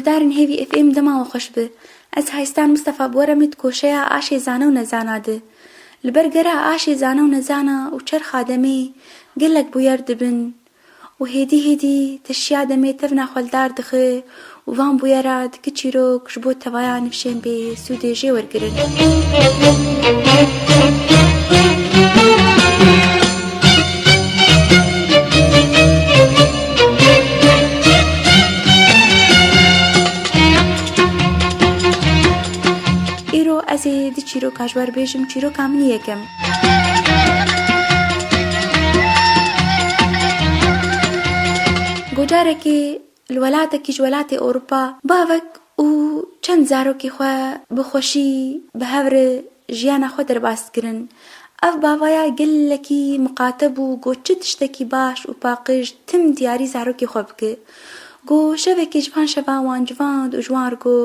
گۆدارن هێوی FM دەماوە خۆش بێ. ئەس هایستان مستەفا بۆرەمت کۆشەیە ئاشێ زانە و نەزانادە. لەبەرگەرە ئاشێ زانە و نەزانە و چەرخا دەمێ گەلک بویەر دەبن و هێدی تشیا دەمێ تەڤنا خۆلدار دەخێ و وان بویەرا دکە چیرۆک ژ بۆ تەوایان نفشێن بێ سوودێژێ وەرگرن. ئەزێ دی چیرۆکا ژوار بێژم چیرۆکا منی یەکەم. گۆجارێکی لوەلاتێکی ژ وەلاتی ئەوروپا باوەک و چەند زارۆکی خۆ بخۆشی بە هەورە ژیانە خۆ دەرباسکردن. ئەف باوایە گەلێکی مقاتە بوو گۆ چ تشتێکی باش و پاقش تم دیاری زارۆکی خۆ بکە. گۆ شەوێکی جوان شەوان وان جوان و جوان گۆ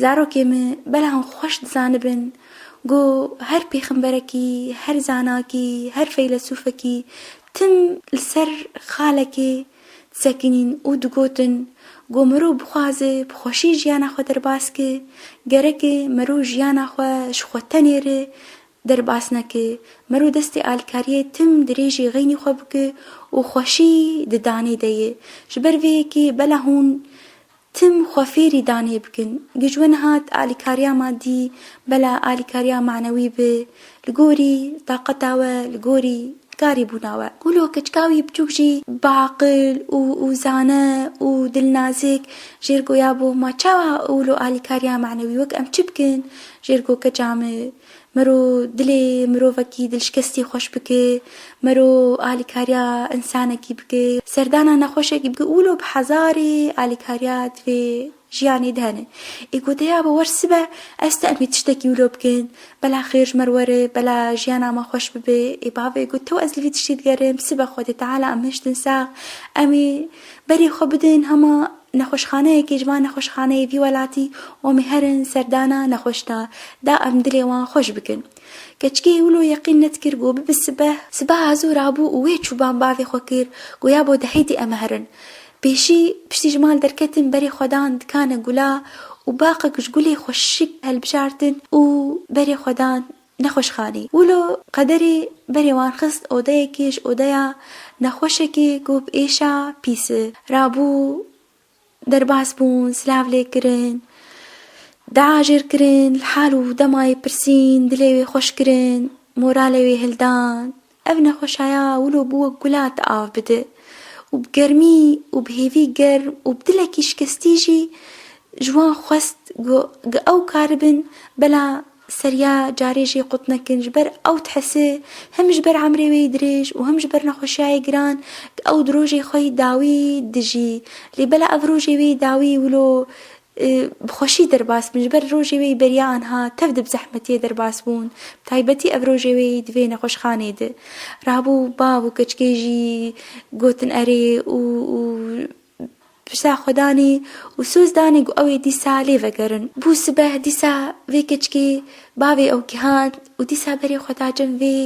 زارۆکێ من بەلاهم خۆش دزانبن گۆ هەر پێخەمبەرێکی هەر زاناکی هەر فەیلسوفێکی تم لەسەر خالێکێ سەکنین و دگوتن گۆ مرۆ بخوازێ بخۆشی ژیانە خۆ دەرباسکە گەرەکێ مرۆ ژیانە خۆ ژ خۆ تەنێرێ دەرباس نەکە مرۆ دەستی ئالکاریە تم درێژی غەینی خۆ بکە و خۆشی ددانێ دەیە ژ بەر vêyekê بەلاهون تم خوافێری دانێ بکن گژوەن هات ئالیکاریا مادی بەلا ئالیکاریا معنەوی بێ لگۆری تاقەتاوە لگۆری کاری بووناوە گولۆ کەچکاوی بچووکژی باعقل و زانە و دلنازێک ژێرگۆیا بۆ ماچاوە ئەولۆ ئالیکاریا معنەوی وەک ئەم چ بکن ژێرگۆ کەجامە مرۆ دلێ مرۆڤەکی دلشکستی خۆش بکە مرۆ ئالیکاریا ئینسانێکی بکە سەردانە نەخۆشێکی بکە ئولۆ بحەزاری ئالیکاریا دوێ ژیانی دهنە ئیگۆدەیا بە وەرسبە ئەستا ئەمی تشتێکی ولۆ بکەن بەلا خێر ژمەروەرە بەلا ژیانامە خۆش ببێ ئیباوێ گوتەوە ئەس لەوی تشتی دگەرم سبە خۆدە تەعالە ئەم هشتن ساغ ئەمی بەری خۆ بدەن هەما نەخۆشخانەیەکی جوان نەخۆشخانەیە وی وەلاتی وەمی هەرن سەردانە نەخۆشتا دا ئەم دلێ وان خۆش بکەن کەچکێ ولۆ یەقین نەتکرد گۆ ببە سبە هازوو رابوو و وێ چوبان باوێ خۆ کرد گۆیا بۆ دەهەیدی ئەمە هەرن پێشی پشتی ژمال دەرکەتن بەری خۆدان دکانە گولا و باقە گشگولی خۆشک هەلبژاردن و بەری خۆدان نەخۆشخانی ولۆ قەدەری بەرێوان خست ئۆدەیەکیش ئۆدەیە نەخۆشێکی گۆب ئێشا پیسە رابوو دەرباس بوون سلااو لێکردن داژێرکردن حال و دەمای پرسین دلێوێ خۆشکردن مۆرالێوێ هەلدان ئەو نەخۆشایە ولۆ بووە گولات ئاو بدە و بگەرمی و بهێوی گەرم و بدلێکی شکستیژی جوان خۆست ئەو کاربن بەلا سەریا جارێژی قوت نەکن ژبەر ئەو تحسێ هەمش بەر عەمرێوەی درێژ و هەمش بەر نەخۆشیای گران ئەو درۆژی خۆی داوی دژی لێ بەلا ئەو ڕۆژێوەی داوی ولۆ بخۆشی دەرباس بن ژبەر ڕۆژێوەی بەریان ها تەف دە بزەحمەتیە دەرباس بوون تایبەتی ئەو ڕۆژێوەی دوێ نەخۆشخانێدە رابوو باو و کەچکێژی گوتن ئەرێ و پشتا خۆدانی و سۆزدانی گو ئەوێ دیسا لێڤەگەرن بوو سبە دیسا وێ کەچکێ باوێ ئەو کیهان و دیسا بەرێ خۆتاجم وێ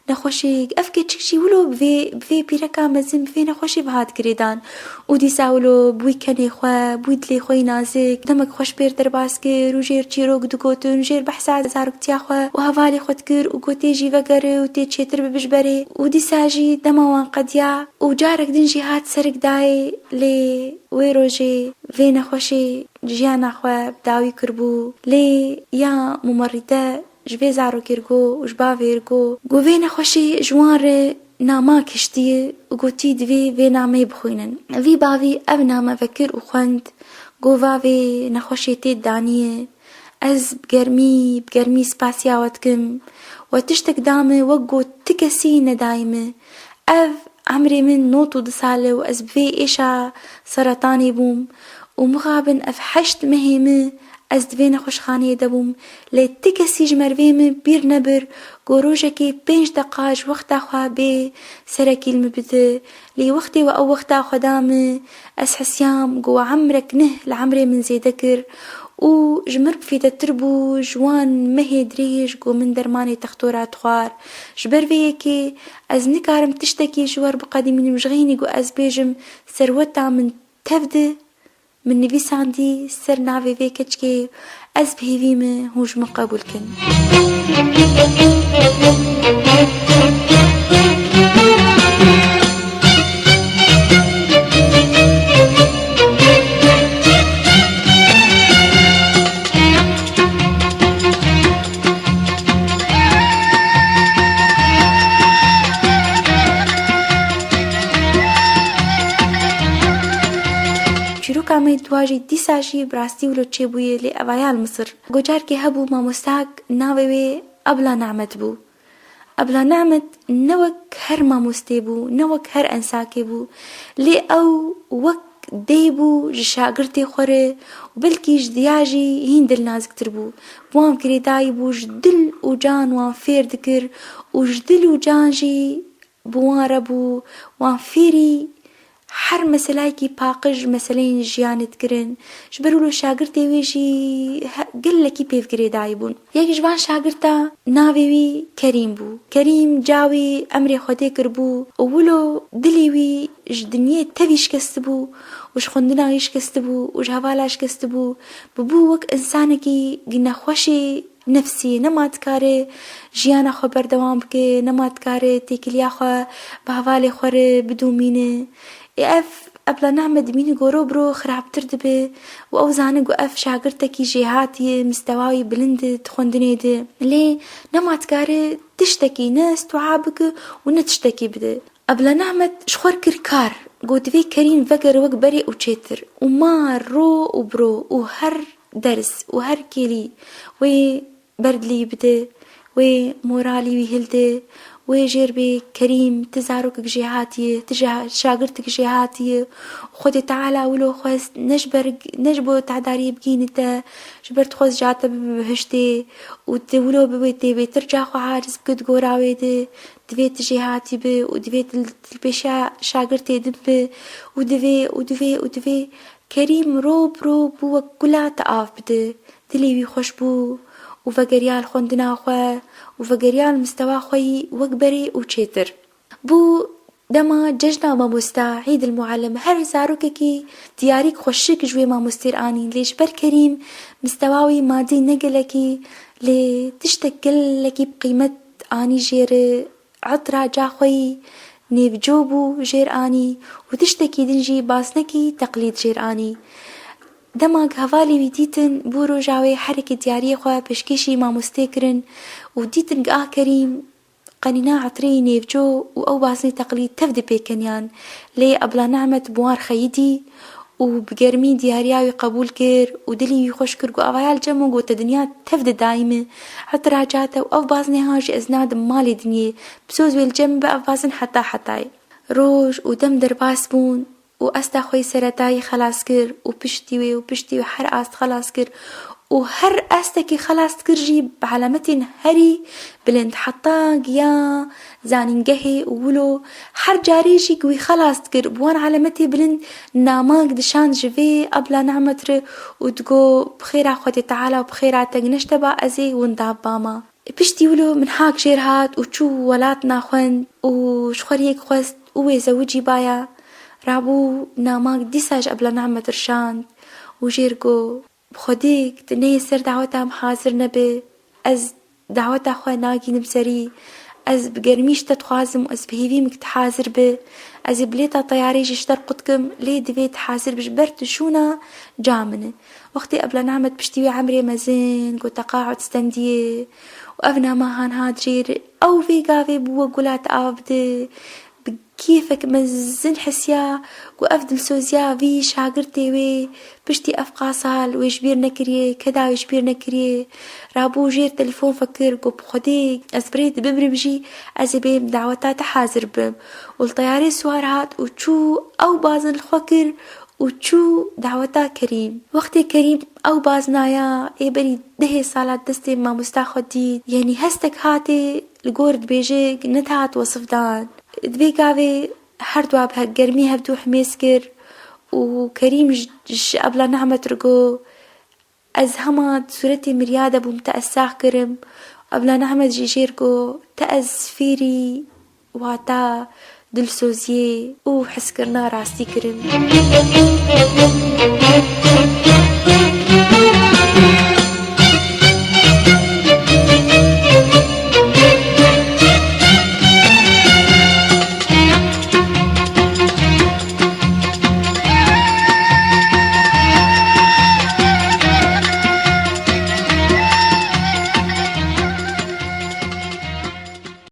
نەخۆشێک ئەف کەچکشی ولۆ بوێ پیرەکە مەزم بوێ نەخۆشی بەهات کرێدان و دیسا ولۆ بووی کەنێ خۆ بووی دلێ خۆی نازێک دەمەک خۆش پێر دەرباس کرد و ژێر چیرۆک دگۆتن ژێر بەحسا زارۆکتیا خۆ و هەڤالی خۆت کرد و گۆتێژی ڤەگەرە و تێ چێتر ببش بەرێ و دیساژی دەمەوان قەدیا و جارێک دنجی هات سەرکدایێ لێ وێ ڕۆژێ وێ نەخۆشی ژیانە خۆ داوی کردبوو لێ یا ممەڕیدە ژبێ زارۆکێرگۆ و ژ باوێرگۆ گۆ وێ نەخۆشی ژوانڕێ ناما کشتیە و گوتی دوێ وێ نامەی بخوێنن وی باوی ئەو نامە ڤەکر و خوێند گۆ ڤاوێ نەخۆشی تێ دانیە ئەز بگەرمی سپاسیاوەتکم و تشتێک دامە وەک گۆ تکەسی نەدایمە ئەv عەمرێ من 92 ساڵە و ئەس بڤێ ئێشا سەرەتانی بووم و مغابن ئەف 8 مەهێمە از دوێ نەخۆشخانەیە دەبووم لێ تی کەسیش مەروێ من بیر نەبر گۆ ڕۆژێکی 5 دقاش وەختا خوا بێ سەرەکی لم بدە لێ وەختێ و ئەو وەختا خۆدامە ئەس حەسیام گۆ عەمرێک نه لە عەمرێ من زێدە کرد و ژمر بفێدەتر بوو ژوان مەهێ درێژ گۆ من دەرمانی تەختۆرات خوار ژبەر vêyekê ez nikarim tiştekî ji we biqedîmînim ji xînî got ez bêjim serweta min tev di min nivîsandî ser navê vê keçikê ez bihêvî me hûn ji min qebûl kin. کامەی دواژی دیساشی براستی ولۆ چێبوویە لێ ئەڤایال مسر گۆجارکێ هەبوو مامۆستاک ناوێ وێ ئەبلا نەعمەت بوو. ئەبلا نەعمەت نەوەک هەر مامۆستێ بوو نەوەک هەر ئەنساکێ بوو لێ ئەو وەک دەی بوو ji şagirtê xwe re û belkî ji diya jî hîn dilnaziktir bû. Wan girêdayî bû ji dil û can wan fêr dikir û ji dil û can jî bi wan re bû wan fêrî هەر مەسەلایەکی پاقژ مەسەلەی ژیانی دکردن ji ber wilo şagirtê wê jî gelekî pêvgirêdayî bûn. Yek ji van şagirta navê wî Kerîm bû. Kerîm cawî emrê Xwedê kirbû û wilo dilê wî ji dinyê tevî şikesti bû û ji xwendina wî şikesti bû û ji hevala şikesti bû bû wek insanekî nexweşê nefsî nema dikare jiyana xwe berdewam bike nema dikare têkiliya xwe bi hevalê xwe re bidûmîne. Ev ئەبلا نەعمەت بینی گۆرۆ برۆ خراپتر دەبێ و ئەو زانە گو ئەف شاگرتێکی ژێهاتیە مستەواوی بلندت خوێندنێ دێ لێ نەماتکارێ تشتێکی نە استوعا بکە و نە تشتێکی بدە. ئەبلا نەعمەت شخۆر کرد کار گۆ divê Kerîm vegere wek berê û çêtir û mar ro û biro û her ders û her kêlî wê berdilî bide wê moralî wî hilde wê jêr bê Kerîm ti zarokek jê hatiye ti şagirtek jê hatiye Xwedê Teala wilo xwest ne ji bo tehdariye bigîne te ji ber dixwest ja te bibe bihiştê û ti wilo bibe tê bêtir ca xwe aciz bike di gora wê de divê tu jê hatî bi û divê tu li pêşa şagirtê din bi û divê Kerîm rob bû wek gula te av bide dilê wî xweş bû û vegeriyal xwendina xwe û vegeriyal mistewa xwe yî wek berê û çêtir bû. Dema cejna mamosta Eîdil Muallim her zarokekî diyarîk xweşik ji wê mamostêr anîn lê ji ber Kerîm mistewa wî madî ne gelekî lê tiştek gelekî bi qîmet anî jêre etira ca xwe yî nêvco bû jêr anî û tiştekî din jî basnekî teqlîd jêr anî. Dema hevalê wî dîtin bû roja wê herekî diyariyê xwe pêşkêşî mamostê kirin û dîtin ah Kerîm qenîna etireyî nêvco û ew basnê teqlîd tev dê pêkeniyan lê Ebla Nehmet bi wan xeyidî û bi germî diyariya wî qebûl kir û dilê wî xweş kir got avayal cem û got te dinya tev de daîme etira ca te û ev basnê ha jî ez nadim malê dinyê bi soz wê li cem be ev basn hetayê. Roj û dem derbas bûn û asta xwe seretayî xelas kir û piştî wê her ast xelas kir û her estekî xelas kir jî bi helemetên herî bilind heta giya zanîngehê û wilo her carê jî ku wî xelas kir bi wan helemetê bilind namak dişand ji vê Ebla Nehmet re û digot bi xêra Xwedê Teala û bi xêra te gineşte ba ez ê winda bama. Piştî wilo min hak jêr hat û çû welatna xwend û ji xwe yek xwest û wê zewicî baya rabû namak dîsa ji Ebla Nehmet irşand û jêr got بخودێک دنەیە سەر داوەتام حازر نەبێ ئەس داوەتا خۆ ناگینم سەری ئەس بگەرمیش تە دخوازم و ئەس بهێویم کت حازر بێ ئەزی بلێتە تەیارێژیش دەرقوتکم لێ دەوێت حازر بش بەر توشونە جامنە وەختی Ebla Nehmet پشتی وێ عەمرێ مەزن گۆ تەقاعود ستەندیە و ئەڤ نامەهان هات جێر ئەو vêgavê bûwe gula te av bide كيفك مزن حسيا وقف دلسوزيا في شاگرتي وي بشتي افقاصال ويشبير نكريه كدا ويشبير نكريه رابو جير تليفون فكر قو بخدي اسبريت بمرمجي ازبيم دعوتات حاضر بم والطياري سوارات وشو او بازن الخوكر وچو دعوتا كريم. وقتی كريم او بازنايا بري ده سالات دستي ما مستاخد ديد يعني هستك هاتي لگورد بيجيك نتهات وصفدان دبي قاوي هردوا بها قرميها بدو حميسكر وكريم أبلا نعمة رقو از همات صورتي مريادة بمتأساخ كرم أبلا نعمة جيجيرقو تأز فيري واتا دل سوزيه وحس كرنا راسي كرم.